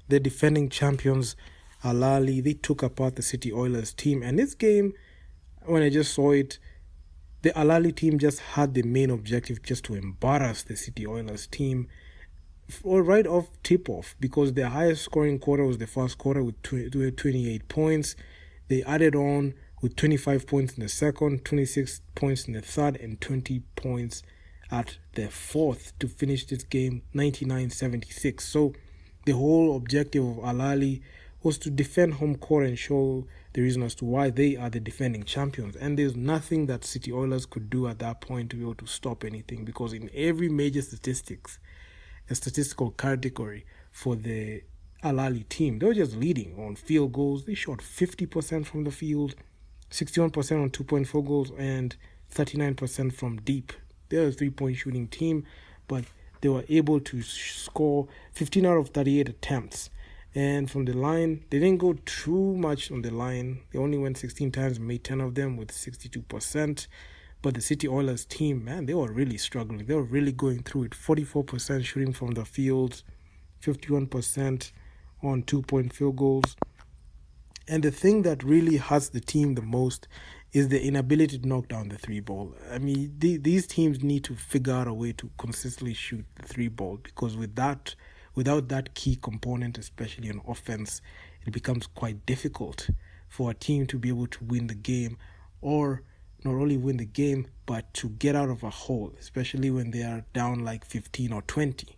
the defending champions, Ahly, they took apart the City Oilers team. And this game, when I just saw it, the Ahly team just had the main objective just to embarrass the City Oilers team or right off tip off, because their highest scoring quarter was the first quarter with 28 points. They added on with 25 points in the second, 26 points in the third, and 20 points at the fourth to finish this game 99-76. So the whole objective of Ahly was to defend home court and show the reason as to why they are the defending champions. And there's nothing that City Oilers could do at that point to be able to stop anything, because in every major a statistical category for the Ahly team, they were just leading on field goals. They shot 50% from the field, 61% on 2-point field goals, and 39% from deep. They're a 3-point shooting team, but they were able to score 15 out of 38 attempts. And from the line, they didn't go too much on the line. They only went 16 times and made 10 of them with 62%. But the City Oilers team, man, they were really struggling. They were really going through it. 44% shooting from the field, 51% on 2-point field goals. And the thing that really hurts the team the most is the inability to knock down the three ball. I mean, these teams need to figure out a way to consistently shoot the three ball, because without that key component, especially on offense, it becomes quite difficult for a team to be able to win the game, or not only win the game, but to get out of a hole, especially when they are down like 15 or 20.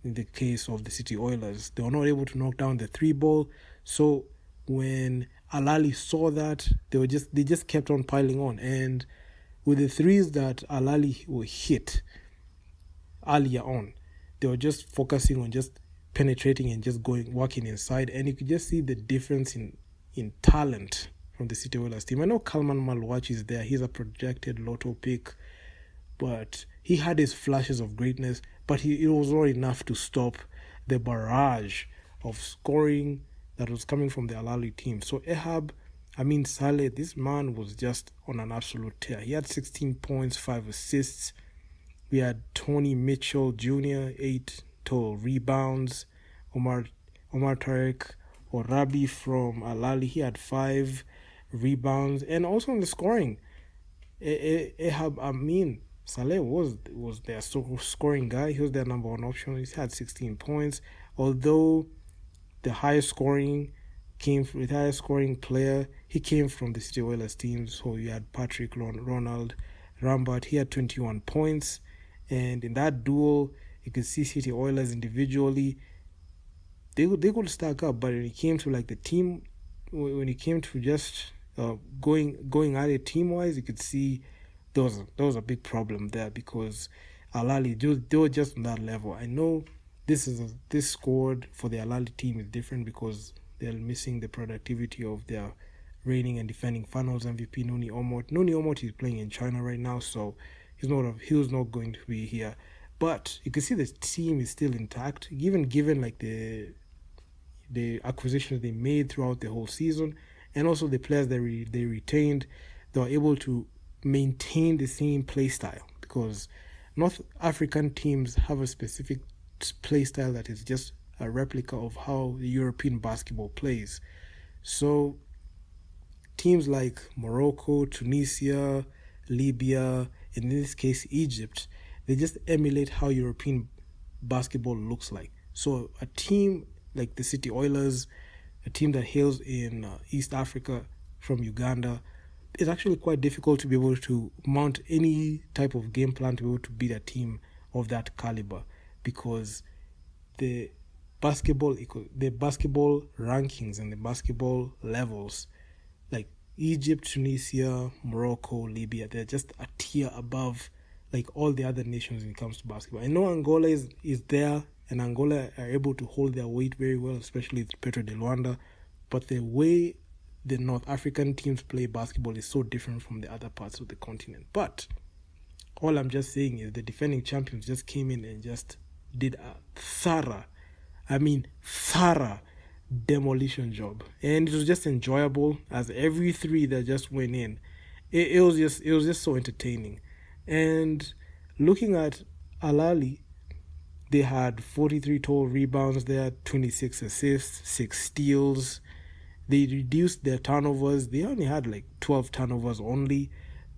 In the case of the City Oilers, they were not able to knock down the three ball. So when Ahly saw that, they just kept on piling on. And with the threes that Ahly were hit earlier on, they were just focusing on just penetrating and just working inside. And you could just see the difference in talent from the City Oilers team. I know Kalman Malwachi is there. He's a projected lotto pick, but he had his flashes of greatness, but it was not enough to stop the barrage of scoring that was coming from the Ahly team. So Amin Saleh, this man was just on an absolute tear. He had 16 points, 5 assists. We had Tony Mitchell Jr., 8 total rebounds. Omar Tarek Orabi from Ahly, he had 5 rebounds. And also in the scoring, Amin Saleh was their scoring guy. He was their number one option. He had 16 points. Although the highest scoring player, he came from the City Oilers team. So you had Patrick Ronald Rambert. He had 21 points. And in that duel, you could see City Oilers individually, they could stack up. But when it came to like the team, when it came to just going at it team-wise, you could see there was a big problem there, because Ahly, they were just on that level. I know this squad for the Ahly team is different because they're missing the productivity of their reigning and defending finals MVP Nuni Omot. Nuni Omot is playing in China right now, so he was not going to be here. But you can see the team is still intact, given like the acquisitions they made throughout the whole season, and also the players they retained. They were able to maintain the same play style, because North African teams have a specific play style that is just a replica of how the European basketball plays. So teams like Morocco, Tunisia, Libya, and in this case Egypt, they just emulate how European basketball looks like. So a team like the City Oilers, a team that hails in East Africa from Uganda, it's actually quite difficult to be able to mount any type of game plan to be able to beat a team of that caliber, because the basketball rankings and the basketball levels, like Egypt, Tunisia, Morocco, Libya, they're just a tier above like all the other nations when it comes to basketball. I know Angola is there, and Angola are able to hold their weight very well, especially with Petro de Luanda, but the way the North African teams play basketball is so different from the other parts of the continent. But all I'm just saying is the defending champions just came in and just did a thorough demolition job. And it was just enjoyable, as every three that just went in, it was just so entertaining. And looking at Ahly, They had 43 total rebounds there, 26 assists, 6 steals. They reduced their turnovers. They only had like 12 turnovers only,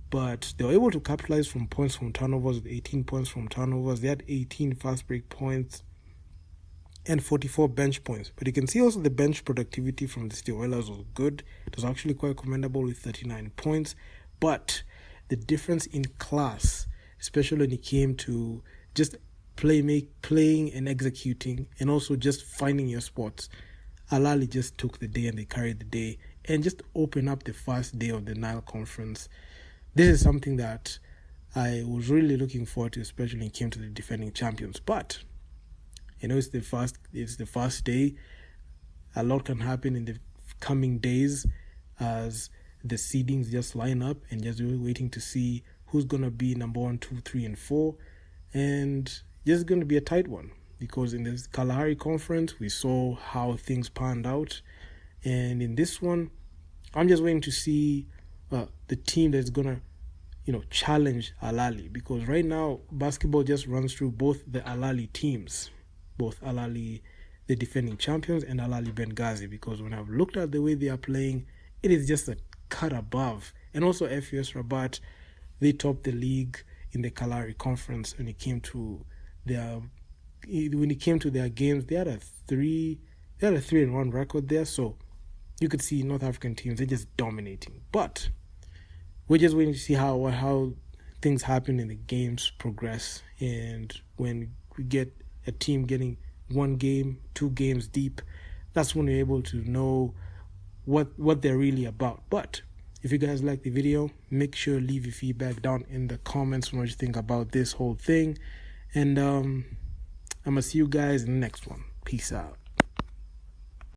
but they were able to capitalize from points from turnovers with 18 points from turnovers. They had 18 fast break points and 44 bench points. But you can see also the bench productivity from the City Oilers was good. It was actually quite commendable with 39 points. But the difference in class, especially when it came to just playing and executing, and also just finding your spots, Ahly just took the day and they carried the day and just opened up the first day of the Nile Conference. This is something that I was really looking forward to, especially when it came to the defending champions. But it's the first day. A lot can happen in the coming days as the seedings just line up, and just waiting to see who's gonna be number 1, 2, 3, and 4, and just going to be a tight one, because in this Kalahari Conference we saw how things panned out, and in this one I'm just waiting to see the team that's gonna challenge Ahly, because right now basketball just runs through both the Ahly teams, both Ahly, the defending champions, and Ahly Benghazi, because when I've looked at the way they are playing, it is just a cut above. And also FUS Rabat, they topped the league in the Kalahari Conference when it came to their games. They had a 3-1 record there, so you could see North African teams, they're just dominating. But we're just waiting to see how things happen in the games progress, and when we get a team getting 1 game, 2 games deep, that's when you're able to know what they're really about. But if you guys like the video, make sure to leave your feedback down in the comments on what you think about this whole thing. And I'm going to see you guys in the next one. Peace out.